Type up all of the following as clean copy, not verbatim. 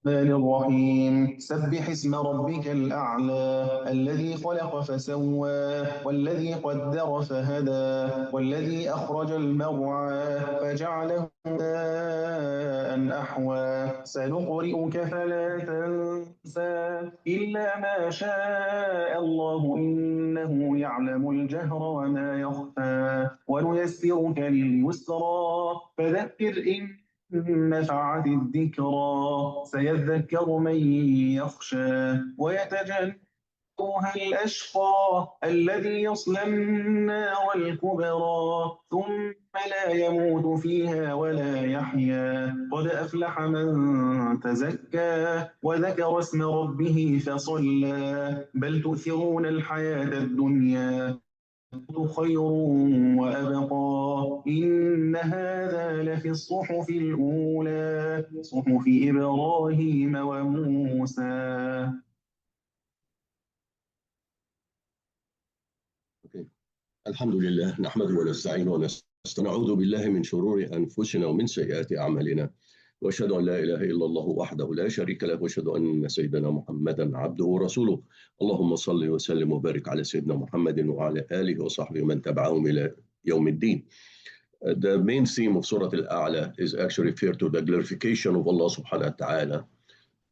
الرحمن الرحيم سبح اسم ربك الأعلى الذي خلق فسوى والذي قدر فهدى والذي أخرج المرعى فجعله ماء أحوى سنقرئك فلا تنسى إلا ما شاء الله إنه يعلم الجهر وما يخفى ونيسرك لليسرى فذكر إن نفعت الذكرى سيذكر من يخشى ويتجنبها الأشقى الذي يصلى النار الكبرى ثم لا يموت فيها ولا يحيا قد أفلح من تزكى وذكر اسم ربه فصلى بل تؤثرون الحياة الدنيا خير وأبقى إن هذا لفي الصحف الأولى صحف إبراهيم وموسى. الحمد لله نحمده ونستعينه ونستغفره نعوذ بالله من شرور أنفسنا ومن سيئات أعمالنا وأشهد أن لا إله إلا الله وحده لا شريك له وأشهد أن سيدنا محمدا عبده ورسوله اللهم صل وسلم وبارك على سيدنا محمد وعلى آله وصحبه ومن تبعهم إلى يوم الدين. The main theme of Surah Al-A'la is actually referred to the glorification of Allah subhanahu wa ta'ala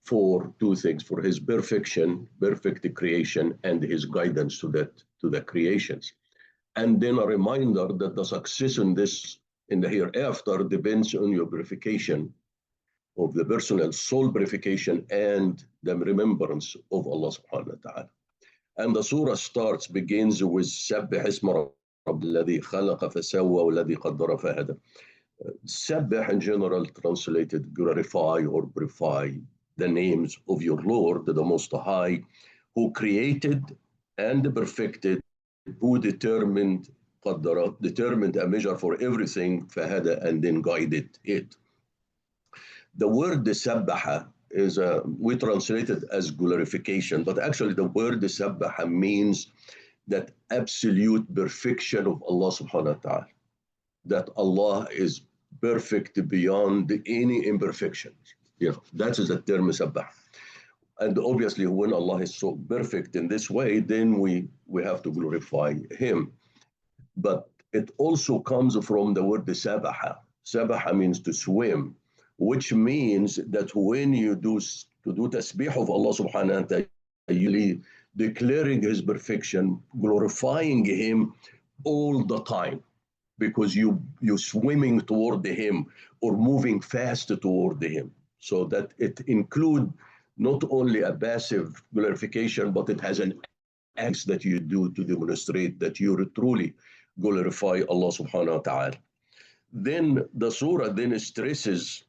for two things, for his perfection, perfect creation, and his guidance to the creations. And then a reminder that the success in the hereafter depends on your purification of the personal soul purification and the remembrance of Allah subhanahu wa ta'ala. And the surah begins with سبح اسم رب الذي خلق فسوى والذي قدر فهدى. سبح in general translated glorify or purify the names of your Lord, the Most High, who created and perfected, who determined a measure for everything, فهدى, and then guided it. The word sabbaha we translate it as glorification, but actually the word sabbaha means that absolute perfection of Allah subhanahu wa ta'ala, that Allah is perfect beyond any imperfection. That is the term sabbaha. And obviously when Allah is so perfect in this way, then we have to glorify him. But it also comes from the word sabaha. Sabaha means to swim, which means that when you do tasbih of Allah subhanahu wa ta'ala, you declaring his perfection, glorifying him all the time, because you're swimming toward him or moving fast toward him. So that it includes not only a passive glorification, but it has an act that you do to demonstrate that you truly glorify Allah subhanahu wa ta'ala. Then the surah then stresses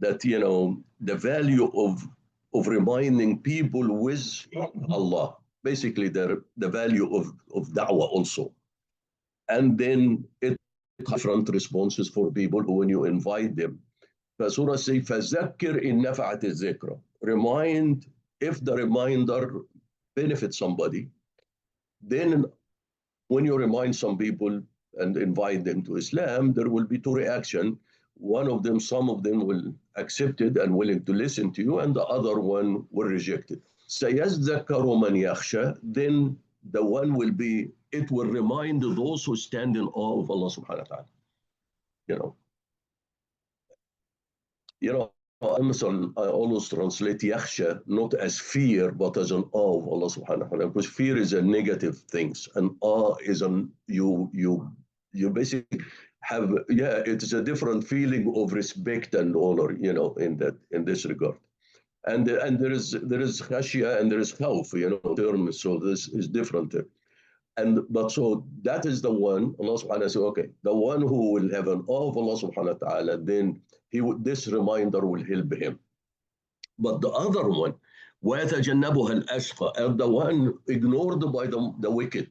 that, the value of reminding people with Allah, basically the value of da'wah also. And then it different responses for people when you invite them. The surah says, فَذَكِّرْ إِن نَفَعَتِ الذِّكْرَ. Remind if the reminder benefits somebody. Then when you remind some people and invite them to Islam, there will be two reactions. Some of them will accept it and willing to listen to you, and the other one will reject it. سَيَذَّكَّرُ مَنْ يَخْشَى. Then the one will be, it will remind those who stand in awe of Allah subhanahu wa ta'ala. I always translate yakhsha not as fear, but as an awe of Allah subhanahu wa ta'ala, because fear is a negative thing, and awe is you basically have, it is a different feeling of respect and honor, in this regard. And there is khashya and there is khawf, terms, so this is different. But so that is the one, Allah subhanahu wa ta'ala says, okay, the one who will have an awe of Allah subhanahu wa ta'ala, then this reminder will help him. But the other one, وَيَتَجَنَّبُهَا الْأَشْقَى, the one ignored by the wicked.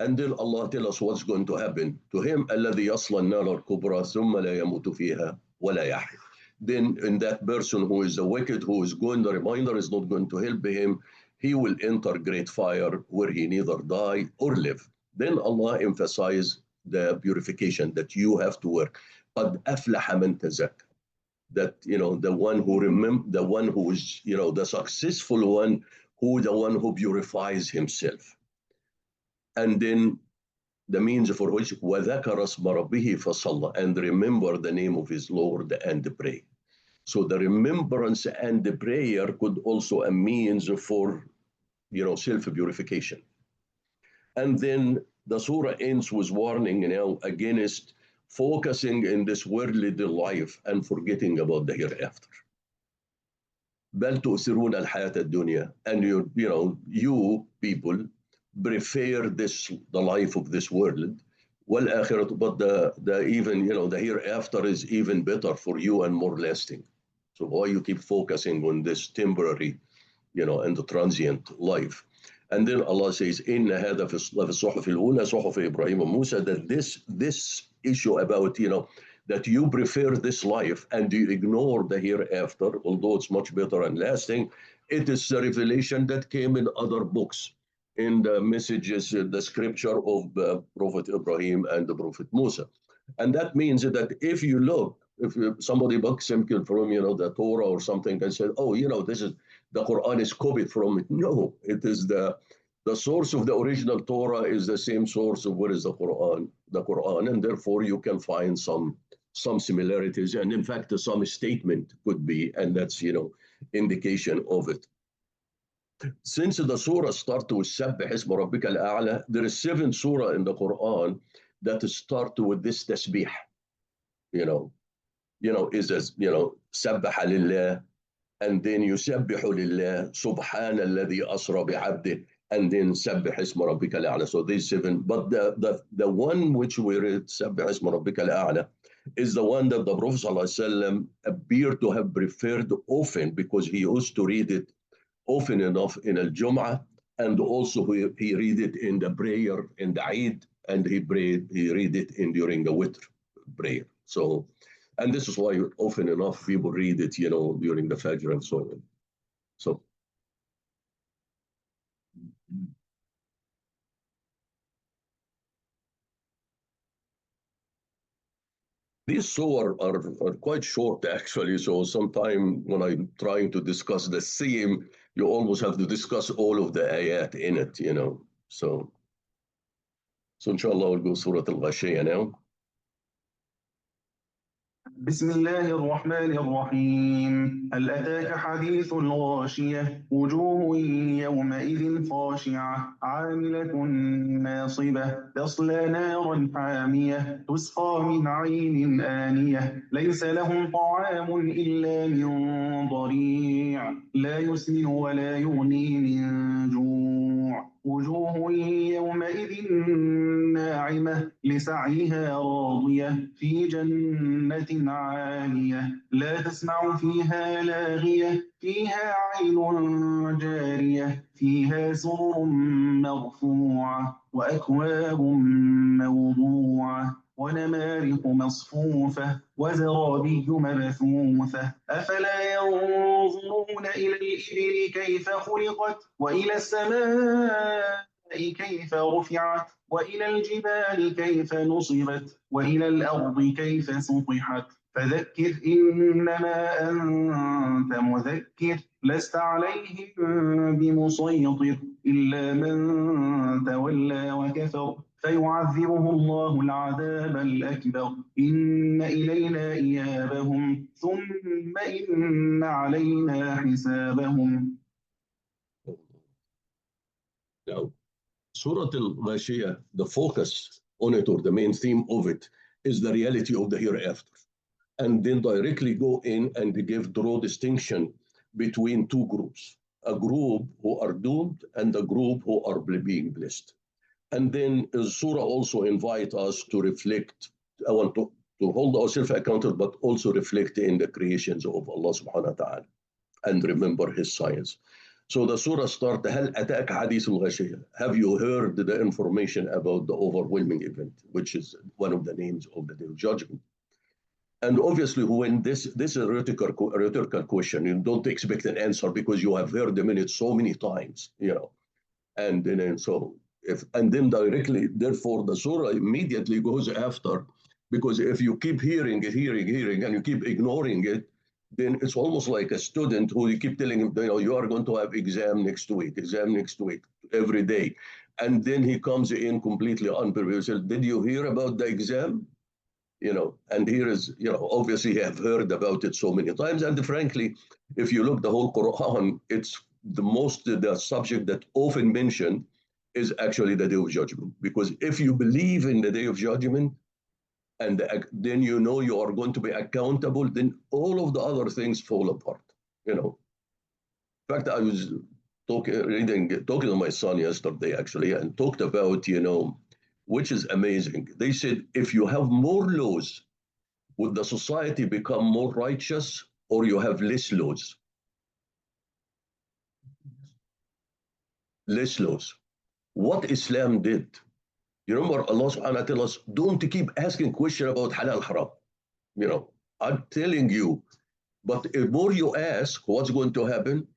And then Allah tells us what's going to happen to him. الَّذِي يَصْلَى النَّارَ الْكُبْرَى ثُمَّ لَا يَمُوتُ فِيهَا وَلَا يَحْيَى. Then in that person who is the wicked, who is going, the reminder is not going to help him. He will enter great fire where he neither die or live. Then Allah emphasizes the purification that you have to work. قَدْ أَفْلَحَ مَنْ تَزَكَّى. that, the one who the one who is, the successful one, the one who purifies himself. And then the means for which وَذَكَرَ اسْمَ رَبِّهِ فَصَلَّى, and remember the name of his Lord and pray. So the remembrance and the prayer could also a means for, self-purification. And then the surah ends with warning, against focusing in this worldly life and forgetting about the hereafter. بل تؤثرون الحياة الدنيا, and you people prefer the life of this world, والآخرة, but the even, the hereafter is even better for you and more lasting. So why you keep focusing on this temporary, and the transient life? And then Allah says, إن هذا في الصحف الأولى صحف إبراهيم وموسى, that this issue about, that you prefer this life and you ignore the hereafter, although it's much better and lasting, it is a revelation that came in other books, in the messages, the scripture of Prophet Ibrahim and the Prophet Musa. And that means that if you look, if somebody books something from, the Torah or something and said, oh, this is, the Quran is copied from it. No, it is the source of the original Torah is the same source of what is the Quran, and therefore you can find some similarities, and in fact some statement could be, and that's, indication of it. Since the surah start with سبح اسم ربك الأعلى, there is 7 surah in the Quran that start with this tasbih. Is as, سبح لله, and then يسبح لله سبحان الذي أسرى بعبده, and then سبح اسم ربك الأعلى. So these 7, but the one which we read سبح اسم ربك الأعلى is the one that the Prophet ﷺ appeared to have preferred often, because he used to read it often enough in al-Jum'ah, and also he read it in the prayer in the Eid, and he read it during the Witr prayer. So, and this is why often enough people read it, during the Fajr and so on. So, these surah are quite short actually. So sometime when I'm trying to discuss the theme, you almost have to discuss all of the ayat in it, So inshallah we'll go Surah Al-Ghashiah now. بسم الله الرحمن الرحيم. هل أتاك حديث الغاشية؟ وجوه يومئذ خاشعة عاملة ناصبة تصلى نارا حامية تسقى من عين آنية ليس لهم طعام إلا من ضريع لا يسمن ولا يغني من جوع وجوه يومئذ ناعمة لسعيها راضية في جنة عالية لا تسمع فيها لاغية فيها عين جارية فيها سرر مرفوعة وأكواب موضوعة ونمارق مصفوفة وزرابي مبثوثة أفلا ينظرون إلى الإبل كيف خلقت وإلى السماء كيف رفعت وإلى الجبال كيف نصبت وإلى الأرض كيف سطحت فذكر إنما أنت مذكر لست عليهم بمسيطر إلا من تولى وكفر فيعذبه الله العذاب الأكبر إن إلينا إيابهم ثم إن علينا حسابهم. Now, Surah Al-Ghashiah, the focus on it, or the main theme of it, is the reality of the hereafter. And then directly go in and draw distinction between 2 groups, a group who are doomed and a group who are being blessed. And then Surah also invite us to reflect, I want to hold ourselves accountable, but also reflect in the creations of Allah subhanahu wa ta'ala and remember His science. So the surah starts, هل أتاك حديث الغاشية? Have you heard the information about the overwhelming event, which is one of the names of the Day of Judgment? And obviously, when this is a rhetorical question, you don't expect an answer because you have heard the minute so many times, And then then directly, therefore, the surah immediately goes after, because if you keep hearing it, and you keep ignoring it, then it's almost like a student who you keep telling him, you are going to have exam next week, every day. And then he comes in completely unprepared. He says, did you hear about the exam? And here is, obviously you have heard about it so many times. And frankly, if you look the whole Quran, it's the subject that often mentioned is actually the day of judgment. Because if you believe in the day of judgment, and then you are going to be accountable, then all of the other things fall apart. In fact, I was talking to my son yesterday actually, and talked about, which is amazing. They said, if you have more laws, would the society become more righteous, or you have less laws? Less laws. What Islam did, you remember Allah subhanahu wa ta'ala tells us, don't keep asking questions about halal haram. I'm telling you, but the more you ask, what's going to happen?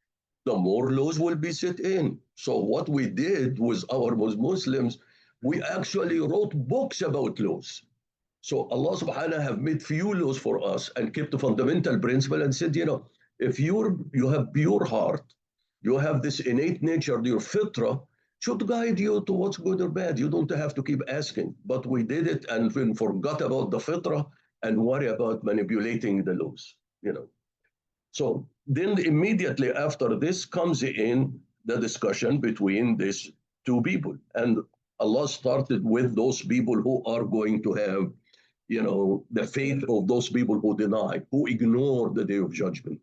The more laws will be set in. So what we did with our Muslims, we actually wrote books about laws. So Allah subhanahu have made few laws for us and kept the fundamental principle and said, if you have pure heart, you have this innate nature, your fitra should guide you to what's good or bad. You don't have to keep asking. But we did it and then forgot about the fitra and worry about manipulating the laws. So then immediately after this comes in the discussion between these two people. And Allah started with those people who are going to have, the faith of those people who deny, who ignore the day of judgment.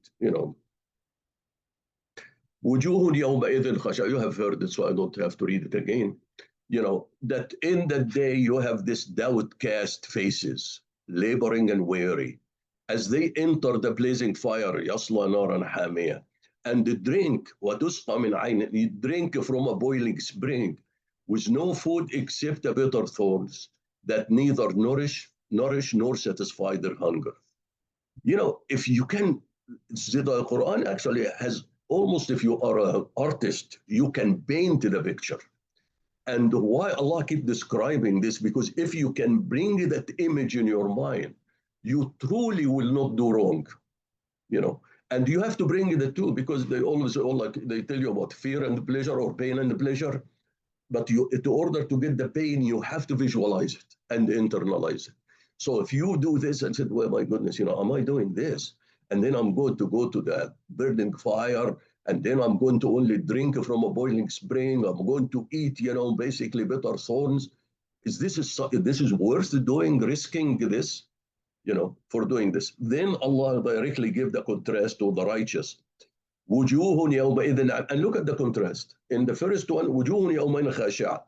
وجوه يومئذ خاشعة. You have heard it, so I don't have to read it again. That in that day you have this downcast faces, laboring and weary, as they enter the blazing fire, يصلى نارا حامية, and they drink, وتسقى من عين, you drink from a boiling spring, with no food except the bitter thorns, that neither nourish nor satisfy their hunger. If you can, the Quran actually has almost, if you are an artist, you can paint the picture. And why Allah keep describing this? Because if you can bring that image in your mind, you truly will not do wrong. And you have to bring the two, because they always they tell you about fear and pleasure, or pain and pleasure. But in order to get the pain, you have to visualize it and internalize it. So if you do this and said, well, my goodness, am I doing this? And then I'm going to go to the burning fire, and then I'm going to only drink from a boiling spring. I'm going to eat, basically bitter thorns. This is worth doing, risking this, for doing this? Then Allah directly give the contrast to the righteous. وجوه يومئذ, and look at the contrast. In the first one, وجوه يومئذ خاشعة,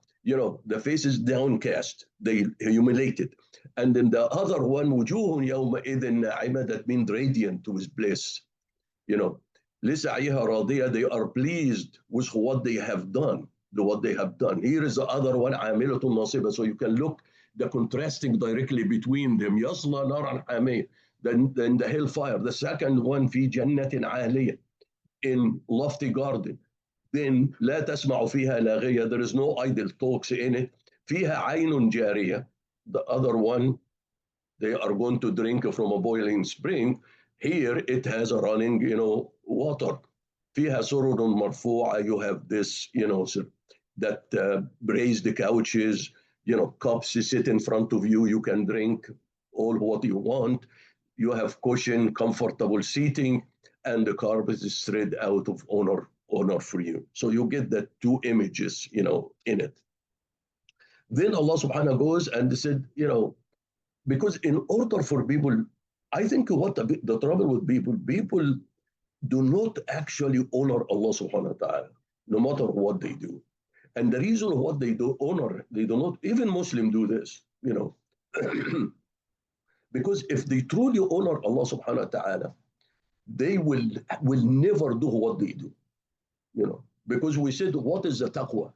the face is downcast, they humiliated. And in the other one, وجوه يومئذ ناعمة, that means radiant with bliss. لسعيها راضية, they are pleased with what they have done. Here is the other one, عاملة ناصبة. So you can look the contrasting directly between them. يصلى نارا حامية, then the hellfire. The second one, في جنة عالية, in lofty garden. Then لا تسمع فيها لاغية, there is no idle talks in it. فيها عين جارية. The other one, they are going to drink from a boiling spring. Here it has a running, water. فيها سرر مرفوعة, you have this, that raised couches, cups sit in front of you, you can drink all what you want. You have cushion, comfortable seating, and the carpet is spread out of honor for you. So you get the two images, in it. Then Allah subhanahu goes and said, because in order for people, I think what the trouble with people do not actually honor Allah subhanahu wa ta'ala, no matter what they do. And the reason what they do they do not, even Muslims do this, because if they truly honor Allah subhanahu wa ta'ala, they will never do what they do. Because we said, what is the taqwa?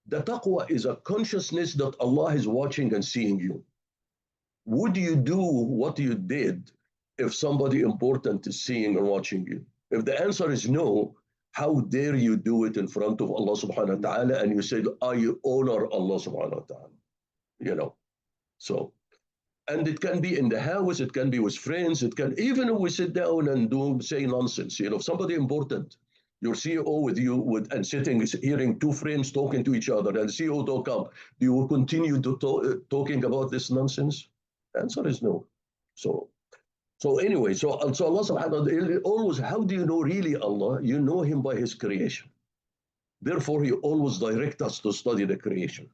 The taqwa is a consciousness that Allah is watching and seeing you. Would you do what you did if somebody important is seeing and watching you? If the answer is no, how dare you do it in front of Allah subhanahu wa ta'ala, and you said, I honor Allah subhanahu wa ta'ala. So And it can be in the house, it can be with friends, it can even if we sit down and do say nonsense. Somebody important, your CEO with you and sitting hearing two friends talking to each other, and the CEO don't come. Do you continue to talking about this nonsense? The answer is no. So anyway, so Allah subhanahu wa ta'ala always, how do you know really Allah? You know him by his creation. Therefore, he always directs us to study the creation.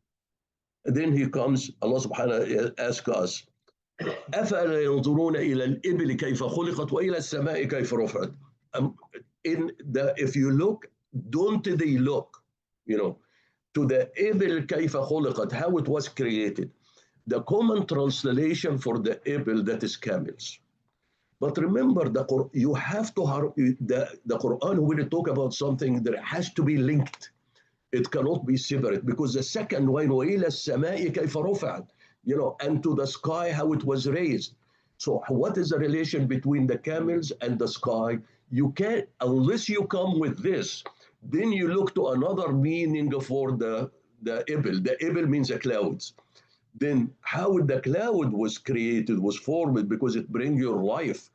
And then he comes, Allah subhanahu wa ta'ala asks us, أفلا ينظرون إلى الإبل كيف خلقت وإلى السماء كيف رفعت. If you look, don't they look, to the إبل كيف خلقت, how it was created. The common translation for the إبل, that is camels. But remember, you have to the Quran, when it talk about something, there has to be linked. It cannot be separate, because the second one, وإلى السماء كيف رفعت, and to the sky, how it was raised. So what is the relation between the camels and the sky? You can't, unless you come with this, then you look to another meaning for the Ibil. The Ibil means the clouds. Then how the cloud was created, was formed, because it brings your life.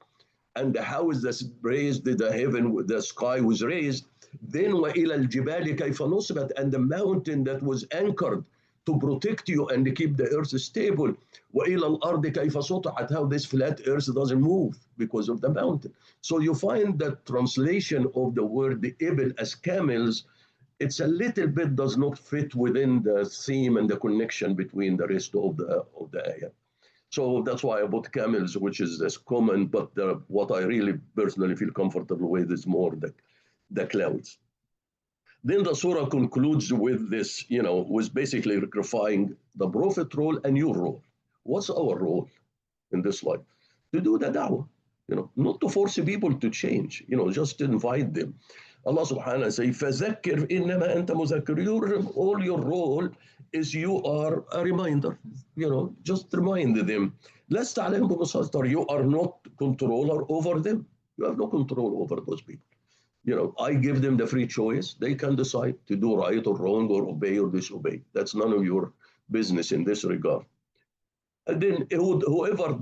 And how is this raised, the heaven, the sky was raised. Then وَإِلَى الْجِبَالِ كَيْفَ نُصِبَتْ, and the mountain that was anchored to protect you and keep the earth stable. وَإِلَى الْأَرْضِ كَيْفَ سُطِحَتْ, how this flat earth doesn't move because of the mountain. So you find that translation of the word the Ibil as camels, it's a little bit does not fit within the theme and the connection between the rest of the ayah. So that's why I bought camels, which is as common, but what I really personally feel comfortable with is more the clouds. Then the surah concludes with this, was basically clarifying the prophet role and your role. What's our role in this life? To do the da'wah, not to force people to change, just to invite them. Allah subhanahu wa ta'ala says, فَذَكِّرْ إِنَّمَا أَنْتَ مُذَكِّرٌ. All your role is you are a reminder, just remind them. لَسْتَ عَلَيْهِمْ بِمُسَيْطِرٍ. You are not controller over them. You have no control over those people. I give them the free choice. They can decide to do right or wrong or obey or disobey. That's none of your business in this regard. And then whoever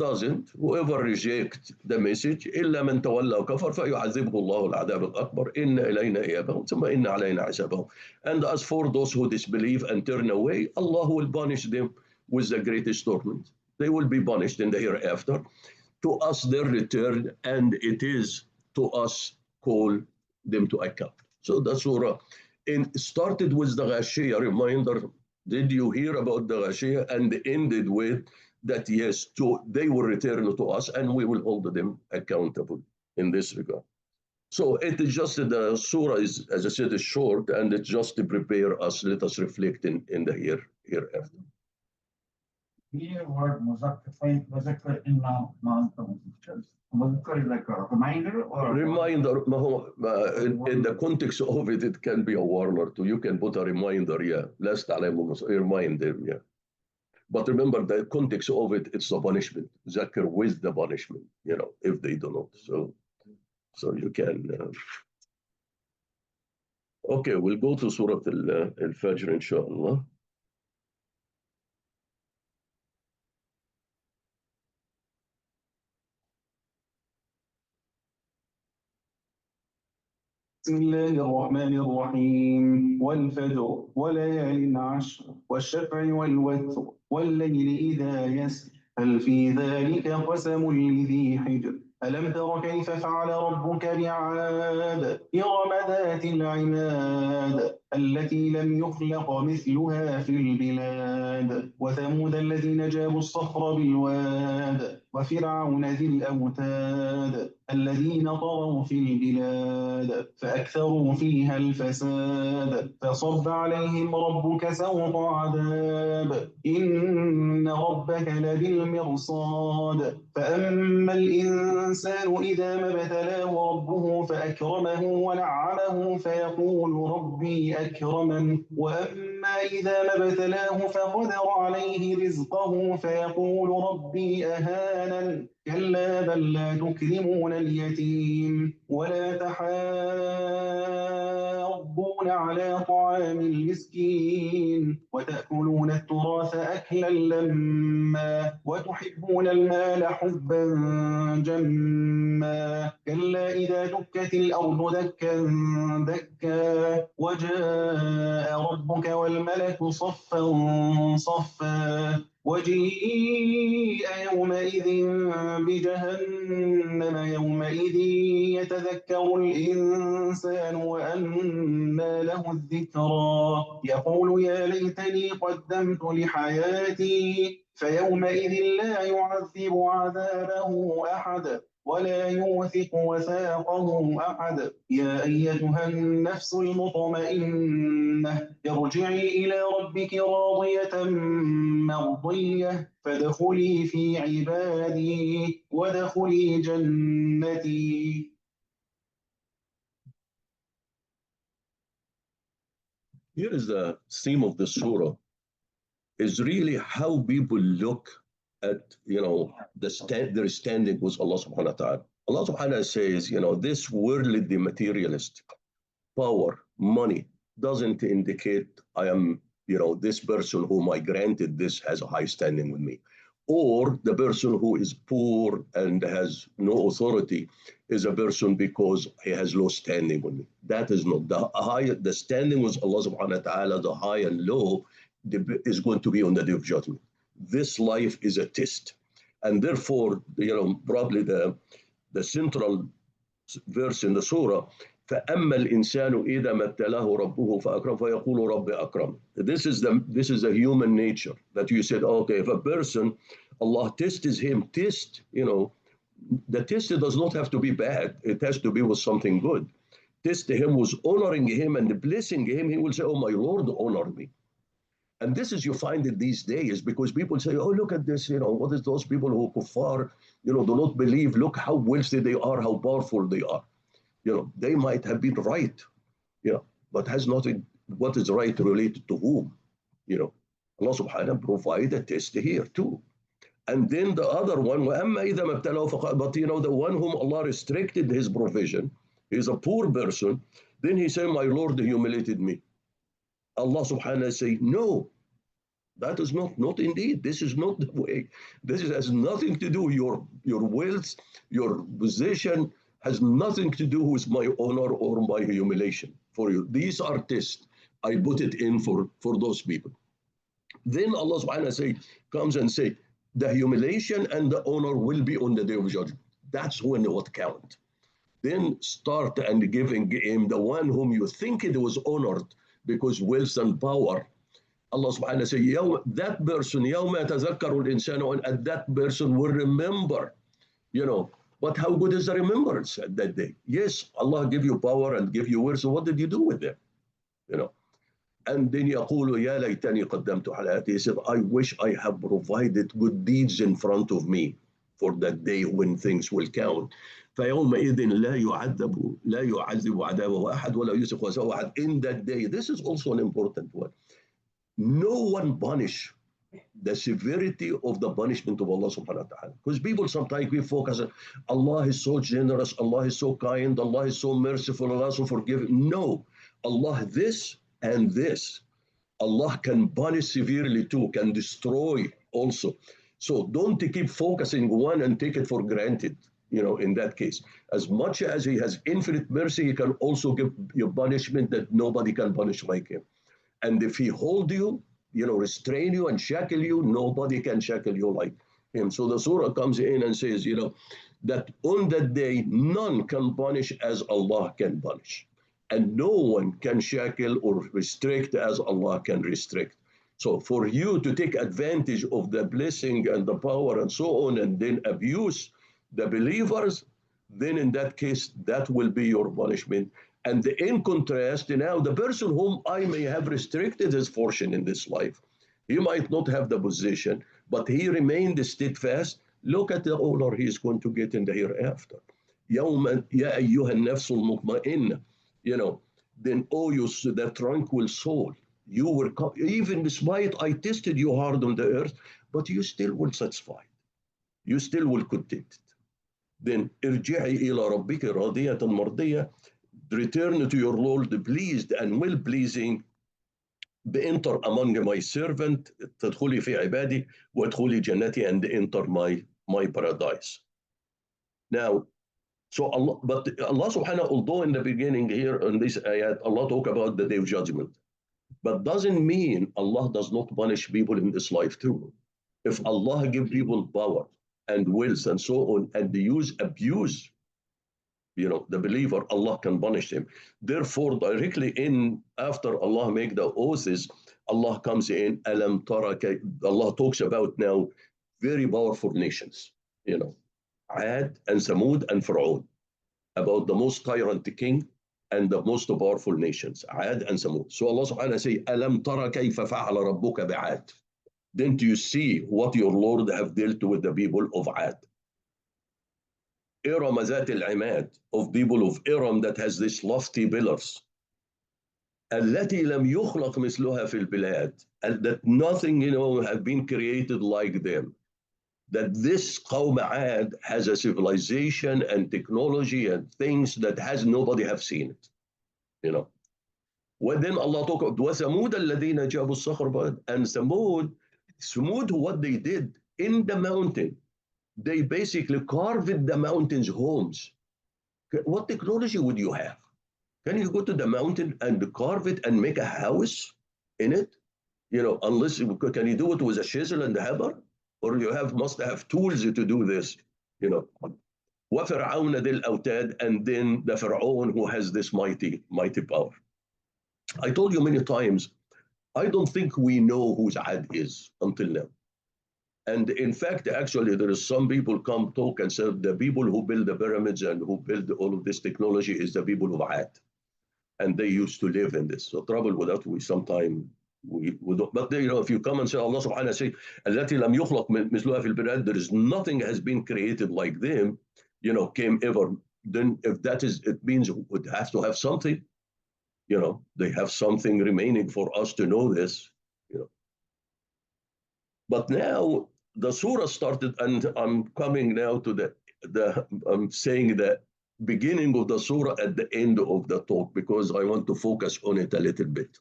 rejects the message, إِلَّا مَنْ تَوَلَّى وَكَفَرْ فَيُعَذِّبْهُ اللَّهُ الْعَذَابَ الْأَكْبَرَ إِنَّ إِلَيْنَا إِيَابَهُمْ ثُمَّ إِنَّ عَلَيْنَا حِسَابَهُم. And as for those who disbelieve and turn away, Allah will punish them with the greatest torment. They will be punished in the hereafter. To us their return, and it is to us call them to account. So the surah started with the Ghashiah reminder. Did you hear about the Ghashiah? And ended with that, yes, they will return to us and we will hold them accountable in this regard. So it is just the surah is, as I said, is short, and it's just to prepare us, let us reflect in the hereafter. Here word muzakkar in muzakkar is like a reminder or reminder. In the context of it, it can be a warner too. You can put a reminder, yeah. Last time, remind them, yeah. But remember, the context of it, it's a punishment. Zakir with the punishment, if they do not. So you can. Okay, we'll go to Surah Al-Fajr, inshallah. بسم الله الرحمن الرحيم والفجر وليال عشر والشفع والوتر والليل إذا يسر هل في ذلك قسم لذي حجر ألم تر كيف فعل ربك بعاد إرم ذات العماد التي لم يخلق مثلها في البلاد وثمود الذين جابوا الصخر بالواد وفرعون ذي الأوتاد الذين طغوا في البلاد فأكثروا فيها الفساد فصب عليهم ربك سوط عذاب إن ربك لبالمرصاد فأما الإنسان إذا ما ابتلاه ربه فأكرمه ونعمه فيقول ربي أكرمن وأما إذا ما ابتلاه فقدر عليه رزقه فيقول ربي أهانن إحسانا كلا بل لا تكرمون اليتيم ولا تحاضون على طعام المسكين وتأكلون التراث أكلا لما وتحبون المال حبا جما كلا إذا دكت الأرض دكا دكا وجاء ربك والملك صفا صفا وجيء يومئذ بجهنم يومئذ يتذكر الإنسان وأنى له الذكرى يقول يا ليتني قدمت لحياتي فيومئذ لا يعذب عذابه أحد ولا يوثق وثاقه أحد يا أيتها النفس المطمئنة ارجعي إلى ربك راضية مرضية فادخلي في عبادي وادخلي جنتي. Here is the theme of the surah, is really how people look at, their standing with Allah subhanahu wa ta'ala. Allah subhanahu wa ta'ala says, this worldly materialist power, money, doesn't indicate I am, this person whom I granted this has a high standing with me. Or the person who is poor and has no authority is a person because he has low standing with me. That is not the standing with Allah subhanahu wa ta'ala, the high and low, is going to be on the day of judgment. This life is a test. And therefore, probably the central verse in the surah, فأما الإنسان إذا ما ابتلاه ربه فأكرم فيقول رب أكرم. This is the human nature that you said, okay, if a person, Allah tests him, the test does not have to be bad. It has to be with something good. Test him was honoring him and blessing him. He will say, oh, my Lord, honor me. And this is, you find it these days, because people say, oh, look at this, what is those people who kuffar, do not believe, look how wealthy they are, how powerful they are. They might have been right, but has nothing, what is right related to whom? Allah subhanahu wa ta'ala provide a test here too. And then the other one, but the one whom Allah restricted his provision, is a poor person, then he said, my Lord humiliated me. Allah subhanahu wa ta'ala say, no, that is not indeed. This is not the way. This has nothing to do, your wealth, your position has nothing to do with my honor or my humiliation for you. These are tests. I put it in for those people. Then Allah subhanahu wa ta'ala comes and say, the humiliation and the honor will be on the day of judgment. That's when what count. Then start and giving him the one whom you think it was honored because wealth and power. Allah subhanahu wa ta'ala say, that person, يَوْمَ يَتَذَكَّرُ الْإِنسَانُ, and that person will remember, But how good is the remembrance at that day? Yes, Allah give you power and give you wealth, so what did you do with them? And then يقول يا ليتني قدمت حياتي. He said, I wish I have provided good deeds in front of me for that day when things will count. فيومئذ لا يعذب عذابه أحد ولا يوثق وثاقه أحد. In that day, this is also an important one. No one punish the severity of the punishment of Allah subhanahu wa ta'ala. Because people sometimes we focus on Allah is so generous, Allah is so kind, Allah is so merciful, Allah is so forgiving. No, Allah this and this. Allah can punish severely too, can destroy also. So don't keep focusing one and take it for granted, in that case. As much as He has infinite mercy, He can also give you punishment that nobody can punish like Him. And if He hold you, restrain you and shackle you, nobody can shackle you like Him. So the surah comes in and says, that on that day, none can punish as Allah can punish. And no one can shackle or restrict as Allah can restrict. So for you to take advantage of the blessing and the power and so on, and then abuse the believers, then in that case, that will be your punishment. And in contrast, now the person whom I may have restricted his fortune in this life, he might not have the position, but he remained steadfast. Look at the honor he is going to get in the hereafter. يَوْمَ يَا أَيُّهَا النَّفْسُ الْمُطْمَئِنَّةِ. Then, you, the tranquil soul, you will, even despite I tested you hard on the earth, but you still will satisfy. you still will content it. Then ارجعي إلى ربك راضية مرضية, return to your Lord pleased and well pleasing, enter among my servant, تدخلي في عبادي وادخلي جنتي, and enter my paradise. Now, so Allah, but Allah subhanahu, although in the beginning here in this ayat, Allah talk about the day of judgment, but doesn't mean Allah does not punish people in this life too. If Allah give people power and wills and so on, and they abuse, the believer, Allah can punish him. Therefore, directly in after Allah make the oaths, Allah comes in, Alam tara, Allah talks about now very powerful nations, Ad and Samud and Fir'aun, about the most tyrant king and the most powerful nations, Ad and Samud. So Allah subhanahu wa ta'ala say, Alam tara kayfa fa'ala rabbuka bi'ad. Didn't you see what your Lord have dealt with the people of Ad? Iram ذات العماد, of people of Iram that has these lofty pillars. التي لم يخلق مثلها في البلاد, and that nothing have been created like them. That this قوم Ad has a civilization and technology and things that has nobody have seen it. When then Allah talk about وثمود الذين جابوا الصخر, and Samud, what they did in the mountain, they basically carved the mountains homes. What technology would you have? Can you go to the mountain and carve it and make a house in it? Unless can you do it with a chisel and a hammer? Or you must have tools to do this, وَفِرْعَوْنَ ذِي الْأَوْتَادِ, and then the Pharaoh who has this mighty power. I told you many times, I don't think we know who Ad is until now. And in fact, actually, there is some people come talk and say the people who build the pyramids and who build all of this technology is the people of Ad. And they used to live in this. So trouble with that, we sometimes we don't, but if you come and say Allah subhanahu wa ta'ala say التي لم يخلق مثلها في البلاد, there is nothing has been created like them, came ever, then if that is, it means it would have to have something, they have something remaining for us to know this, But now the surah started, and I'm coming now to I'm saying the beginning of the surah at the end of the talk, because I want to focus on it a little bit.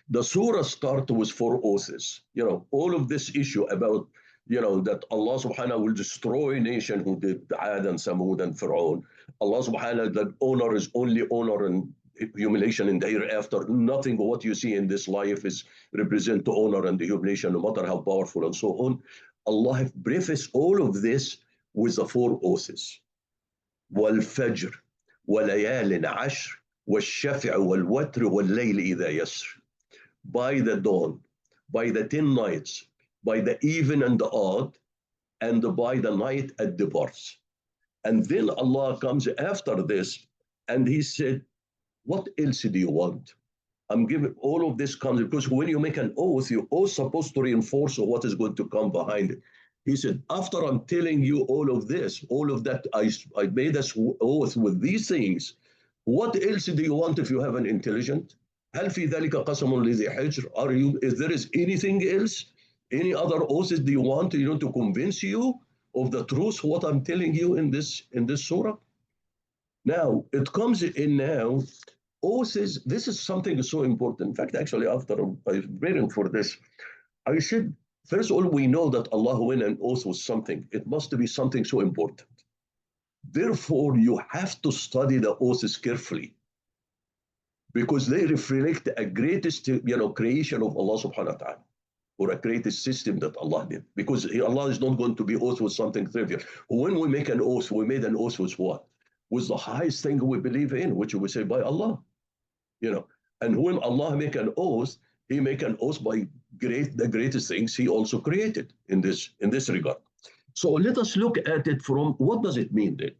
The surah started with 4 oaths. All of this issue about, that Allah subhanahu will destroy nation who did Ad and Samud and Fir'aun. Allah subhanahu, that honor is only honor and humiliation in the hereafter. Nothing what you see in this life is represent the honor and the humiliation, no matter how powerful and so on. Allah have prefaced all of this with the 4 oaths. وَالْفَجْرِ وَلَيَالٍ عَشْرٍ وَالشَّفْعِ وَالْوَتْرِ وَاللَّيْلِ إِذَا يَسْرٍ. By the dawn, by the 10 nights, by the even and the odd, and by the night at the birth. And then Allah comes after this, and He said, what else do you want? I'm giving all of this comes because when you make an oath, you're also supposed to reinforce what is going to come behind it. He said, after I'm telling you all of this, all of that, I made this oath with these things. What else do you want if you have an intelligent? هل في ذلك قسم لذي حجر? If there is anything else, any other oaths do you want, to convince you of the truth, what I'm telling you in this surah? Now, it comes in now, oaths, this is something so important. In fact, actually, after I was reading for this, I said, first of all, we know that Allah when an oath was something, it must be something so important. Therefore, you have to study the oaths carefully, because they reflect a greatest, creation of Allah subhanahu wa ta'ala, or a greatest system that Allah did. Because Allah is not going to be oath with something trivial. When we make an oath, we made an oath with what? With the highest thing we believe in, which we say by Allah. And when Allah make an oath, He make an oath by the greatest things He also created in this regard. So let us look at it from what does it mean then?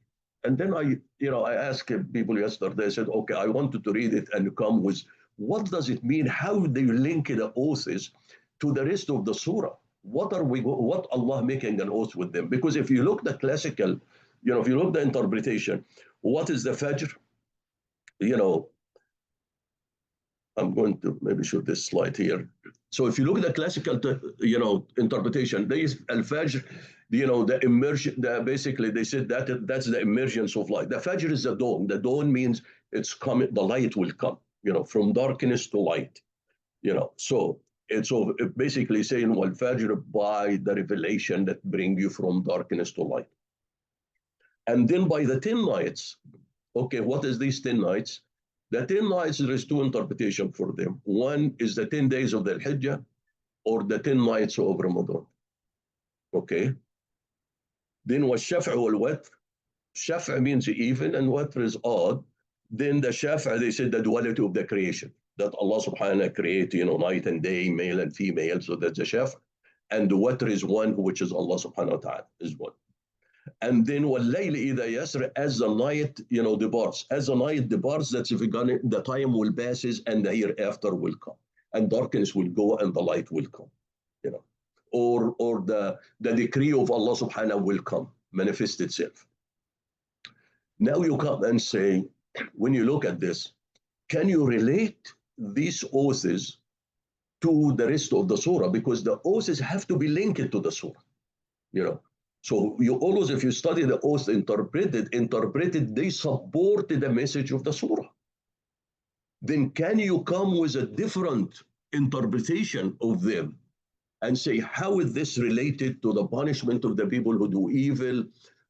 And then I asked people yesterday, I said, okay, I wanted to read it and come with what does it mean? How do you link the oaths to the rest of the surah? What Allah making an oath with them? Because if you look the classical, if you look the interpretation, what is the Fajr? I'm going to maybe show this slide here. So if you look at the classical, interpretation, there is Al-Fajr, the immersion, basically they said that that's the emergence of light. The Fajr is the dawn. The dawn means it's coming, the light will come, from darkness to light, So it's basically saying, well, Fajr by the revelation that bring you from darkness to light. And then by the 10 nights, okay, what is these 10 nights? The 10 nights, there is two interpretations for them. One is the 10 days of the Hijjah or the 10 nights of Ramadan. Okay. Then was Shaf'a wal Watr. Shaf'a means even and Watr is odd. Then the Shaf'a, they said the duality of the creation. That Allah subhanahu wa ta'ala create, night and day, male and female. So that's the Shaf'a. And the Watr is one, which is Allah subhanahu wa ta'ala is one. And then وَاللَّيْلِ إِذَا يَسْرِ, as the night, departs. As the night departs, that's if the time will passes and the hereafter will come. And darkness will go and the light will come. Or the decree of Allah subhanahu will come, manifest itself. Now you come and say, when you look at this, can you relate these oaths to the rest of the surah? Because the oaths have to be linked to the surah, So you always, if you study the oath interpreted, they support the message of the surah. Then can you come with a different interpretation of them and say, how is this related to the punishment of the people who do evil?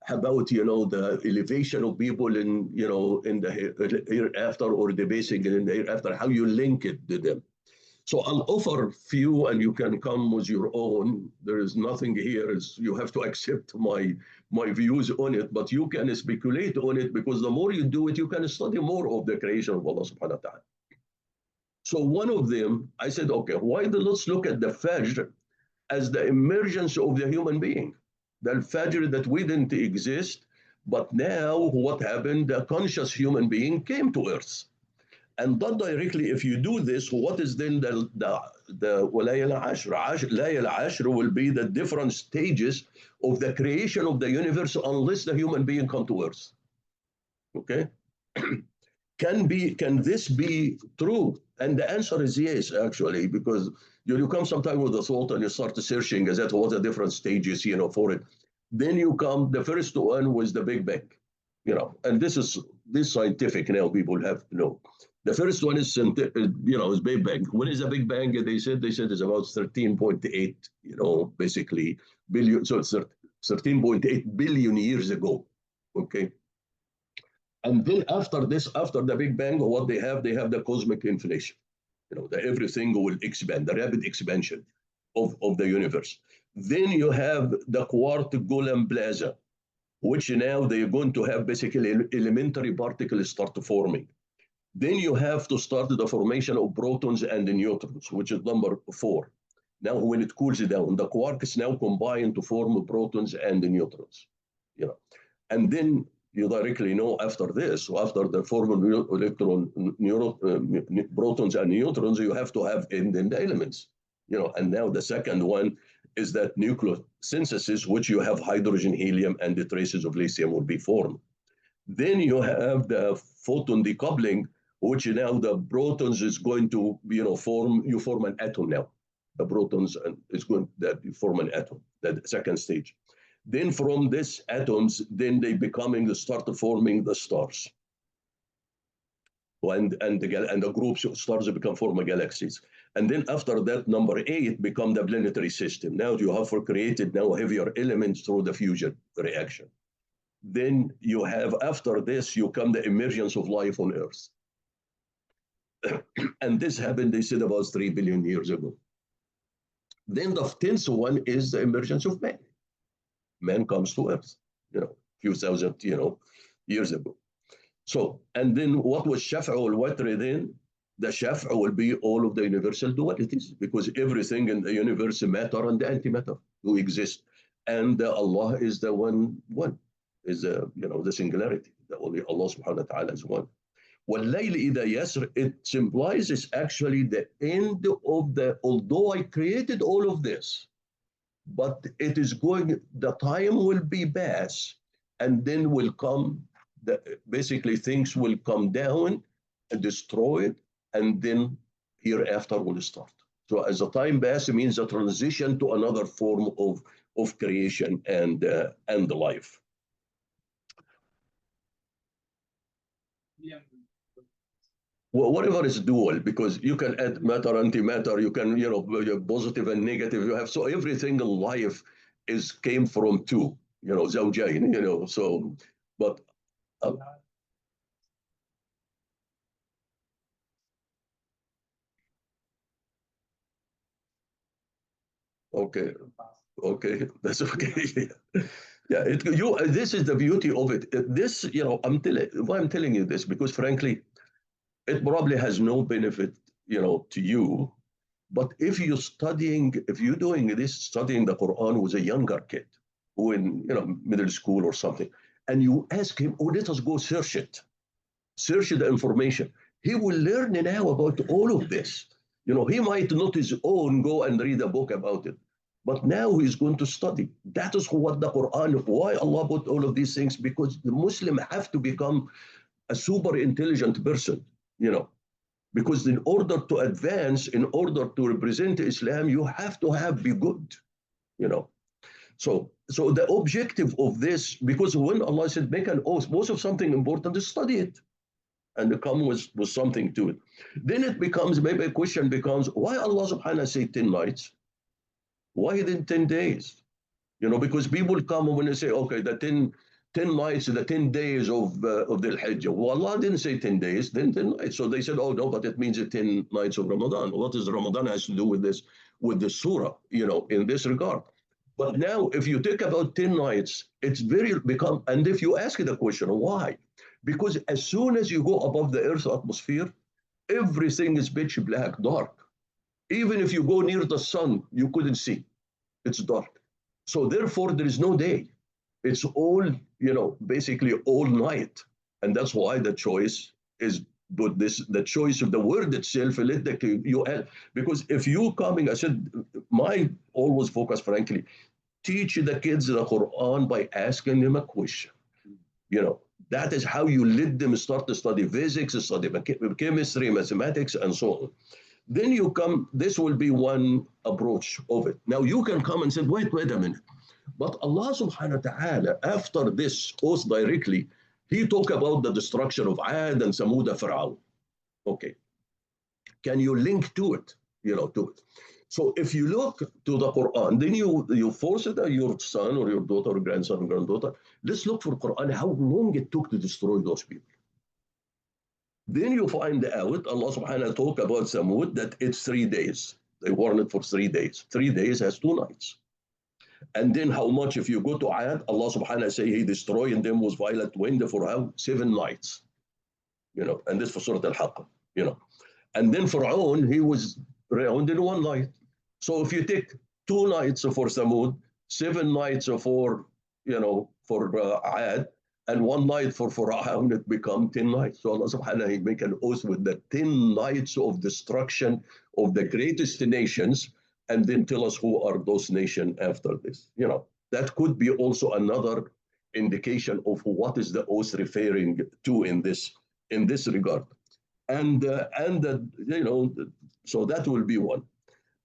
About, the elevation of people in the hereafter, or the basic in the hereafter, how you link it to them. So I'll offer few and you can come with your own. There is nothing here. You have to accept my views on it, but you can speculate on it, because the more you do it, you can study more of the creation of Allah subhanahu wa ta'ala. So one of them, I said, okay, let's look at the Fajr as the emergence of the human being. The Fajr that we didn't exist, but now what happened? The conscious human being came to earth. And that directly, if you do this, what is then the Layal Ashr? Layal Ashr will be the different stages of the creation of the universe, unless the human being come to earth. Okay? Can this be true? And the answer is yes, actually, because you come sometime with a thought and you start searching, is that what the different stages, for it. Then you come, the first one was the Big Bang, and this scientific now, people have to know. The first one is, is Big Bang. When is the Big Bang? They said it's about 13.8, basically billion. So it's 13.8 billion years ago. Okay. And then after the Big Bang, what they have the cosmic inflation. That everything will expand, the rapid expansion of the universe. Then you have the quark Golem Plaza, which now they're going to have basically elementary particles start forming. Then you have to start the formation of protons and the neutrons, which is number 4. Now, when it cools down, the quarks now combine to form protons and the neutrons. And then you directly know after this, after the form of protons and neutrons, you have to have in the elements. And now the second one is that nucleosynthesis, which you have hydrogen, helium, and the traces of lithium will be formed. Then you have the photon decoupling, which now the protons is going to, form an atom now. The protons is going to form an atom, that second stage. Then from these atoms, then they start forming the stars. And the groups of stars form galaxies. And then after that, number 8 become the planetary system. Now you have created now heavier elements through the fusion reaction. Then you have, after this, you come the emergence of life on Earth. And this happened, they said, about 3 billion years ago. Then the 10th one is the emergence of man. Man comes to Earth, few thousand, years ago. So, and then what was Shaf'a wal Watr then? The Shaf'a will be all of the universal dualities, because everything in the universe, matter and the antimatter, who exist. And Allah is the one, is the singularity. The only Allah subhanahu wa ta'ala is one. وَاللَّيْلِ إِذَا يَسْرِ, it implies is actually the end of although I created all of this, but it is the time will be past, and then will come, basically things will come down and destroy it, and then hereafter will start. So as the time passes, it means a transition to another form of creation and life. Well, whatever is dual, because you can add matter, antimatter, you can, positive and negative. You have, so everything in life came from two, zawjain, so, but uh, okay, okay, that's okay. Yeah, this is the beauty of it. This, why I'm telling you this, because frankly, it probably has no benefit, to you. But if you're doing this, studying the Quran with a younger kid who in, middle school or something, and you ask him, oh, let us go search the information. He will learn now about all of this. He might not his own go and read a book about it, but now he's going to study. That is what the Quran, why Allah put all of these things, because the Muslim have to become a super intelligent person, because in order to advance, in order to represent Islam, you have to be good, you know. So the objective of this, because when Allah said make an oath, most of something important is study it and come with something to it. Then it becomes, maybe a question becomes, why Allah subhanahu wa ta'ala say 10 nights? Why didn't 10 days? Because people come when they say, okay, the 10 nights, the 10 days of the Hajj. Well, Allah didn't say 10 days, then 10 nights. So they said, oh, no, but it means the 10 nights of Ramadan. What does Ramadan has to do with this, with the surah, in this regard? But now, if you think about 10 nights, it's and if you ask the question, why? Because as soon as you go above the Earth's atmosphere, everything is pitch black, dark. Even if you go near the sun, you couldn't see. It's dark. So therefore, there is no day. It's all, basically all night. And that's why the choice is, but the choice of the word itself, because if you coming, I said, my always focus, frankly, teach the kids the Quran by asking them a question. That is how you let them start to study physics, study chemistry, mathematics, and so on. Then this will be one approach of it. Now you can come and say, wait a minute. But Allah subhanahu wa ta'ala, after this oath directly, he talked about the destruction of Ad and Samud Fir'aun. Okay. Can you link to it? To it. So if you look to the Quran, then you force it your son or your daughter or grandson or granddaughter, let's look for Quran, how long it took to destroy those people. Then you find out Allah subhanahu wa ta'ala talk about Samud that it's 3 days. They warned it for 3 days. 3 days has 2 nights. And then how much, if you go to Ad, Allah subhanahu wa ta'ala say he destroyed them with violent wind for how? 7 nights. And this for Surah Al-Haqq, And then Fir'aun, he was around in 1 night. So if you take 2 nights for Samud, 7 nights for, for Ad, and 1 night for Fir'aun, it become 10 nights. So Allah subhanahu wa ta'ala, he make an oath with the 10 nights of destruction of the greatest nations, and then tell us who are those nations after this. That could be also another indication of what is the oath referring to in this regard. And so that will be one.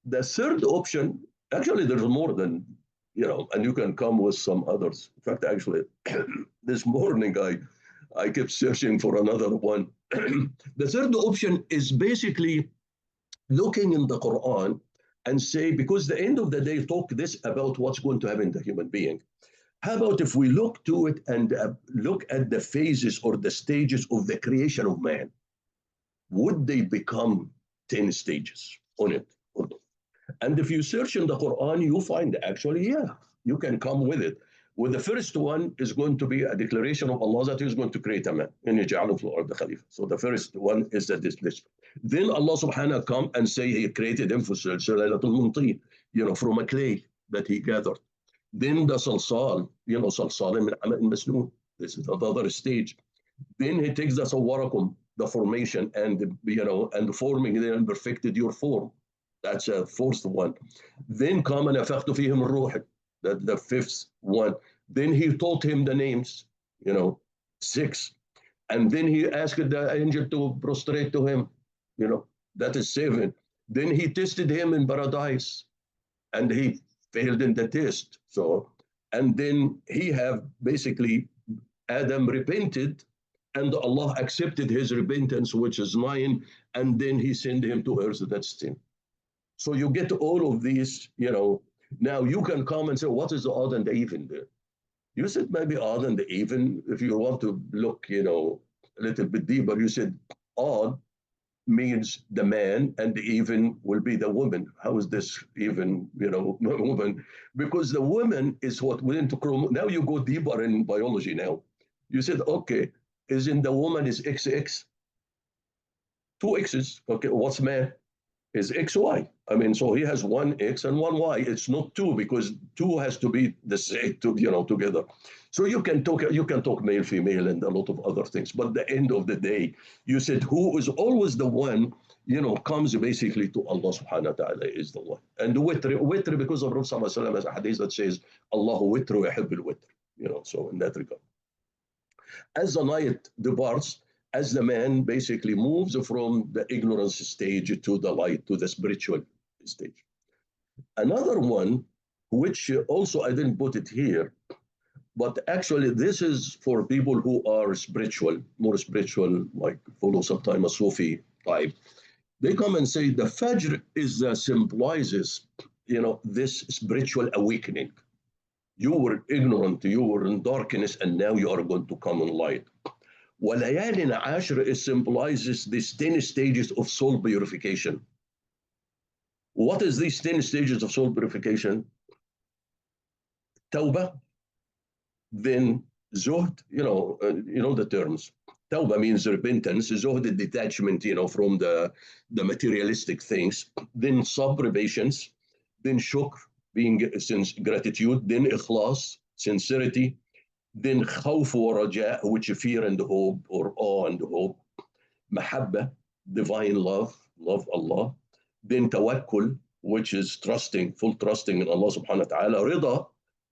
The third option, actually, there's more than, and you can come with some others. In fact, actually, this morning I kept searching for another one. The third option is basically looking in the Quran and say, because the end of the day talk this about what's going to happen to human being. How about if we look to it and look at the phases or the stages of the creation of man? Would they become 10 stages on it? And if you search in the Quran, you find actually, yeah, you can come with it. With the first one is going to be a declaration of Allah that He is going to create a man. So the first one is that this list. Then Allah subhanahu wa ta'ala come and say He created him from from a clay that He gathered. Then the salsal, salsal min amal masnoon. This is another stage. Then He takes the sawarakum, the formation, and and forming it and perfected your form. That's a fourth one. Then come and affectu fihim ruh. That's the fifth one. Then He taught him the names, 6. And then He asked the angel to prostrate to him, That is 7. Then he tested him in paradise, and he failed in the test. So, and then he have basically Adam repented, and Allah accepted his repentance, which is 9, and then he sent him to earth. That's 10. So you get all of these, Now you can come and say, what is the odd and the even there? You said maybe odd and the even. If you want to look, a little bit deeper, you said odd means the man and the even will be the woman. How is this even, woman? Because the woman is what went into chrome. Now you go deeper in biology now. You said, okay, isn't the woman is XX? 2 X's. Okay, what's man? Is XY. I mean, so he has 1 X and 1 Y. It's not 2 because 2 has to be the same, together. So you can talk male, female, and a lot of other things. But at the end of the day, you said who is always the one, comes basically to Allah subhanahu wa ta'ala is the one. And the witr because of Prophet sallallahu alaihi wasallam has a hadith that says, Allahu witru yuhibbul witr. So in that regard. As the night departs, as the man basically moves from the ignorance stage to the light, to the spiritual stage. Another one, which also I didn't put it here, but actually this is for people who are spiritual, more spiritual, like follow sometimes a Sufi type. They come and say the Fajr symbolizes, this spiritual awakening. You were ignorant, you were in darkness, and now you are going to come in light. وليال عشر symbolizes these 10 stages of soul purification. What is these 10 stages of soul purification? Tawbah, then zuhd, you know the terms. Tawbah means repentance, zuhd detachment, from the materialistic things. Then sabr, patience. Then shukr, being gratitude. Then ikhlas, sincerity. Then khawf wa raja, which is fear and hope, or awe and hope. Mahabba, divine love Allah. Then tawakkul, which is trusting, full trusting in Allah subhanahu wa ta'ala. Rida,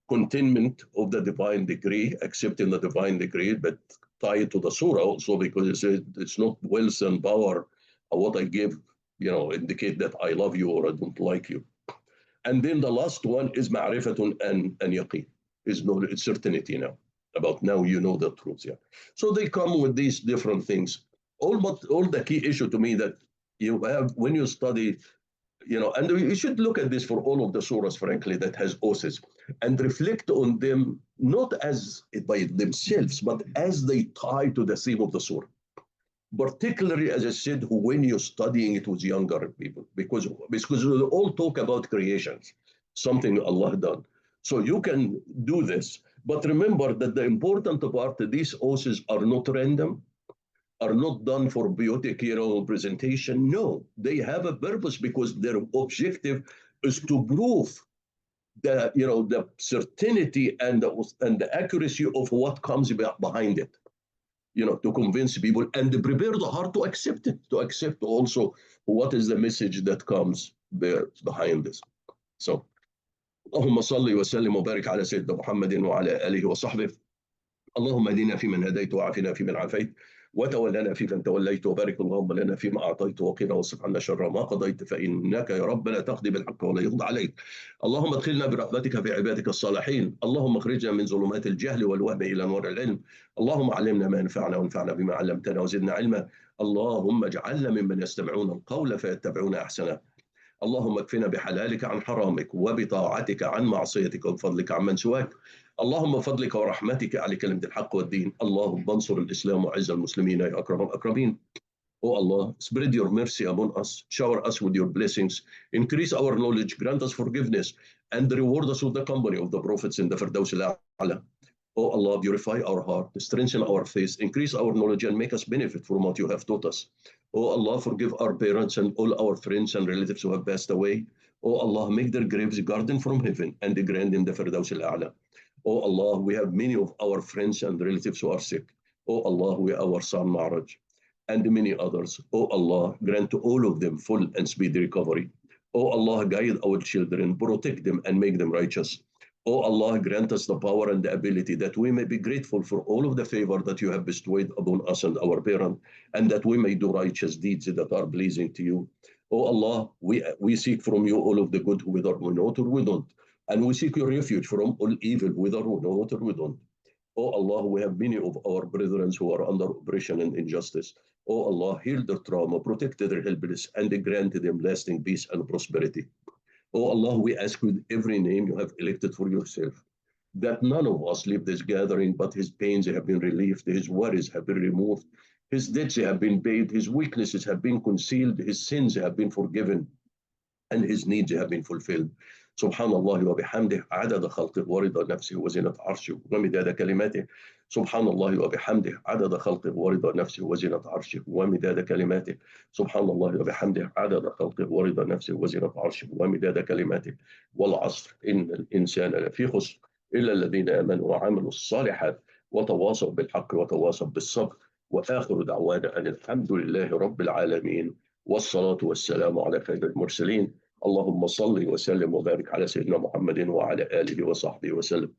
contentment of the divine decree, accepting the divine decree, but tied to the surah also because it's not wealth and power. What I give, indicate that I love you or I don't like you. And then the last one is ma'rifatun and yaqeen, is certainty now. About now you know the truth. Yeah. So they come with these different things. All the key issue to me that you have when you study, and you should look at this for all of the surahs, frankly, that has oaths, and reflect on them not as by themselves, but as they tie to the theme of the surah. Particularly, as I said, when you're studying it with younger people, because we all talk about creations, something Allah done. So you can do this. But remember that the important part, these oaths are not random, are not done for beauty, presentation. No, they have a purpose because their objective is to prove the certainty and the accuracy of what comes behind it. To convince people and to prepare the heart to accept it, to accept also what is the message that comes behind this. So. اللهم صل وسلم وبارك على سيدنا محمد وعلى آله وصحبه. اللهم اهدنا فيمن هديت وعافنا فيمن عافيت وتولنا فيمن توليت وبارك اللهم لنا فيما أعطيت وقنا واصرف عنا شر ما قضيت فإنك يا رب لا تقضي بالحق ولا يقضى عليك. اللهم ادخلنا برحمتك في عبادك الصالحين. اللهم اخرجنا من ظلمات الجهل والوهم إلى نور العلم. اللهم علمنا ما ينفعنا وانفعنا بما علمتنا وزدنا علما. اللهم اجعلنا ممن يستمعون القول فيتبعون أحسنه. اللهم اكفنا بحلالك عن حرامك وبطاعتك عن معصيتك وبفضلك عمن سواك. اللهم فضلك ورحمتك على كلمة الحق والدين. اللهم انصر الإسلام وعز المسلمين يا أكرم الأكرمين. Oh Allah, spread your mercy among us, shower us with your blessings, increase our knowledge, grant us forgiveness, and reward us with the company of the prophets in the Firdaus al-A'la. Oh Allah, purify our heart, strengthen our faith, increase our knowledge, and make us benefit from what you have taught us. Oh Allah, forgive our parents and all our friends and relatives who have passed away. Oh Allah, make their graves a garden from heaven and grant them the Firdaus al-A'la. Oh Allah, we have many of our friends and relatives who are sick. Oh Allah, we our son Ma'raj and many others. Oh Allah, grant to all of them full and speedy recovery. Oh Allah, guide our children, protect them and make them righteous. O Allah, grant us the power and the ability that we may be grateful for all of the favor that you have bestowed upon us and our parents, and that we may do righteous deeds that are pleasing to you. O Allah, we seek from you all of the good, whether we know it or we don't. And we seek your refuge from all evil, whether we know it or we don't. O Allah, we have many of our brethren who are under oppression and injustice. O Allah, heal their trauma, protect their helpless, and grant them lasting peace and prosperity. Oh Allah, we ask with every name you have elected for yourself, that none of us leave this gathering, but his pains have been relieved, his worries have been removed, his debts have been paid, his weaknesses have been concealed, his sins have been forgiven, and his needs have been fulfilled. سبحان الله وبحمده عدد خلقه ورضا نفسه وزنة عرشه ومداد كلماته. سبحان الله وبحمده عدد خلقه ورضا نفسه وزنة عرشه ومداد كلماته. سبحان الله وبحمده عدد خلقه ورضا نفسه وزنة عرشه ومداد كلماته. والعصر إن الإنسان لفي خسر إلا الذين آمنوا وعملوا الصالحات وتواصوا بالحق وتواصوا بالصبر. وآخر دعوانا أن الحمد لله رب العالمين والصلاة والسلام على خير المرسلين. اللهم صل وسلم وبارك على سيدنا محمد وعلى آله وصحبه وسلم.